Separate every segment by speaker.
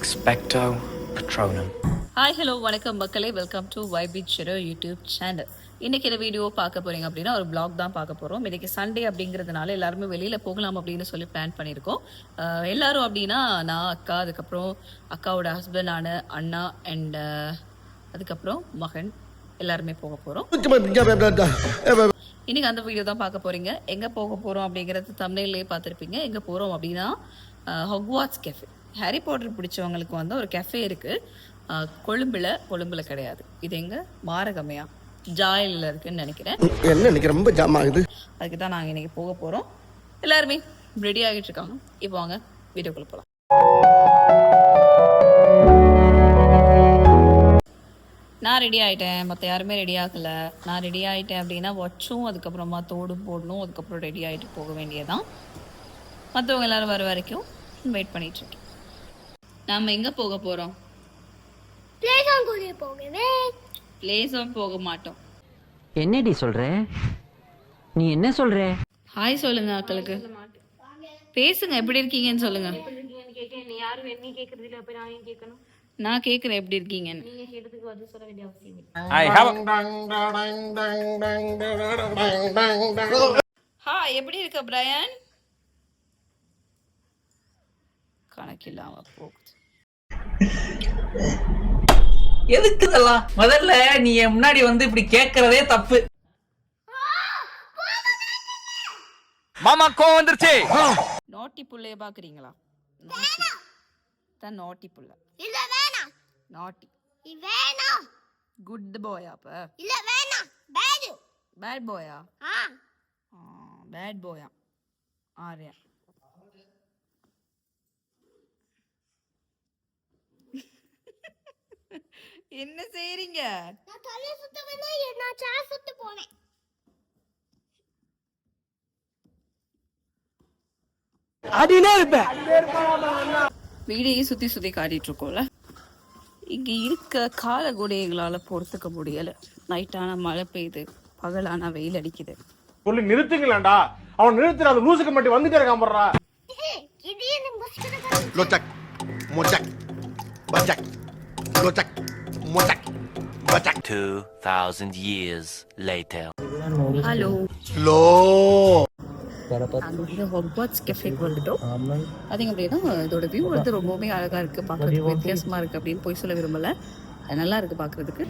Speaker 1: Expecto Patronum.
Speaker 2: Hi hello வணக்கம் மக்களே, welcome to வைபிட் ஷெரோ YouTube channel. இன்றைக்கி இந்த வீடியோ பார்க்க போகிறீங்க அப்படின்னா ஒரு பிளாக் தான் பார்க்க போகிறோம். இன்றைக்கி சண்டே அப்படிங்கிறதுனால எல்லாருமே வெளியில் போகலாம் அப்படின்னு சொல்லி பிளான் பண்ணியிருக்கோம். எல்லாரும் அப்படின்னா நான், அக்கா, அதுக்கப்புறம் அக்காவோட ஹஸ்பண்ட், நான், அண்ணா அண்ட் அதுக்கப்புறம் மகன் எல்லாருமே போக போகிறோம். இன்றைக்கி அந்த வீடியோ தான் பார்க்க போகிறீங்க. எங்கே போக போகிறோம் அப்படிங்கிறது தமிழ்லேயே பார்த்துருப்பீங்க. எங்கே போகிறோம் அப்படின்னா ஹொக்வாட்ஸ் கெஃபே. ஹாரி பாட்டர் பிடிச்சவங்களுக்கு வந்து ஒரு கெஃபே இருக்குது கொழும்புல கிடையாது. இது எங்க மாரகமையா ஜாயில இருக்குன்னு நினைக்கிறேன்.
Speaker 3: என்ன ரொம்ப ஜாம் ஆகுது.
Speaker 2: அதுக்கு தான் நாங்கள் இன்னைக்கு போக போகிறோம். எல்லாருமே ரெடி ஆகிட்டு இருக்காங்க. இப்போ வாங்க வீடியோக்குள்ள போகலாம். நான் ரெடி ஆகிட்டேன், மற்ற யாருமே ரெடி ஆகலை. நான் ரெடி ஆகிட்டேன் அப்படின்னா வாட்சும் அதுக்கப்புறமா தோடும் போடணும். அதுக்கப்புறம் ரெடி ஆகிட்டு போக வேண்டியதான். மற்றவங்க எல்லாரும் வர வரைக்கும் வெயிட் பண்ணிட்டு இருக்கேன். நாம் எங்கே போக போகிறோம்? பிளேஸும் போக மாட்டோம்.
Speaker 4: என்னடி சொல்ற? நீ என்ன சொல்ற?
Speaker 2: ஹாய் சொல்லுங்க அக்களுக்கு. பேசுங்க, எப்படி இருக்கீங்கன்னு சொல்லுங்க. நான் கேக்குறேன் எப்படி இருக்கீங்கன்னு. ஹாய், எப்படி இருக்க பிரையன்? கணக்கில்லாம போகுது.
Speaker 5: எதுக்கு இதெல்லாம்? முதல்ல நீ என் முன்னாடி வந்து இப்படி கேக்குறதே தப்பு.
Speaker 6: மாமா கோவம் வந்துருச்சு.
Speaker 2: நாட்டி புள்ளைய பாக்குறீங்களா? தான் நாட்டி புள்ள
Speaker 7: இல்ல வேணாம்.
Speaker 2: நாட்டி
Speaker 7: வேணாம்.
Speaker 2: குட் பாயா? அப்ப
Speaker 7: இல்ல வேணாம். பேட்.
Speaker 2: பேட் பாயா? பேட் பாயா? ஆரியா என்ன செய்றீங்க?
Speaker 7: நான் தலை சுத்த வந்தா நான் சா சுத்த போனேன்.
Speaker 3: அடியிலே இருப்பேன்.
Speaker 2: வீடையே சுத்தி காட்டிட்டு இருக்கோம்ல. இங்க இருக்க காலக்கூட எங்களால பொறுத்துக்க முடியல. நைட்டான மழை பெய்யுது, பகலான வெயில் அடிக்குது.
Speaker 8: சொல்லி நிறுத்துங்களேன்டா. அவன் நிறுத்துற அந்த லூசுக்கு மட்டும் வந்துட்டே இருக்கான் போறா.
Speaker 7: இது என்ன முஸ்கர
Speaker 3: லோச்சக் மோச்சக் பச்சக் லோச்சக் மோச்சக் பச்சக்.
Speaker 6: 2000 years later.
Speaker 2: ஹலோ
Speaker 3: லோ
Speaker 2: அந்த ஹாக்வாட்ஸ் கெஃபேக்கு வந்துட்டோம். அதிங்க அப்படின்னா இதோட வியூ வந்து ரொம்பவுமே அழகா இருக்கு, பார்க்கறதுக்கு வித்தியாசமா இருக்கு அப்படின்னு போய் சொல்ல விரும்பல. அது நல்லா இருக்கு பார்க்கறதுக்கு.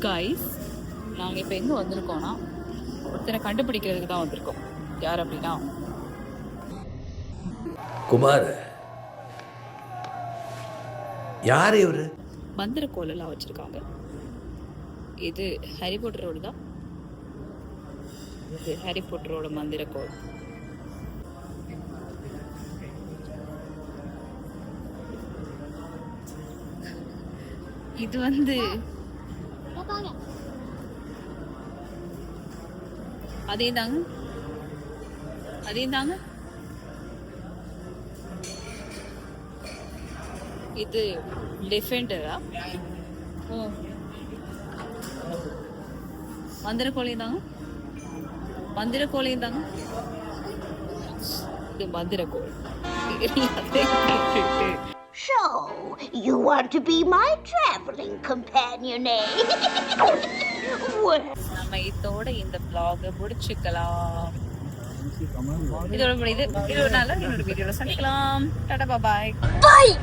Speaker 2: கைஸ், நாங்கள் இப்போ எங்கே வந்திருக்கோம்னா ஒருத்தரை கண்டுபிடிக்கிறதுக்கு தான் வந்திருக்கோம். யார் அப்படின்னா
Speaker 9: குமார். யார் இவரு?
Speaker 2: மந்திர கோலெல்லாம் வச்சிருக்காங்க. இது ஹாரி பாட்டரோட தான். இது ஹாரி பாட்டரோட மந்திர கோல். இது வந்து அதே தாங்க. இது டிஃபெண்டரா? மந்திர கோலையும் தாங்க. இது மந்திர கோல்.
Speaker 7: So, you want to be my traveling companion, eh?
Speaker 2: நம்ம இதோட இந்த vlog முடிச்சுக்கலாம். இதோட முடியுது. இன்னொரு வீடியோல சந்திக்கலாம். டாடா பாய்.
Speaker 7: Bye.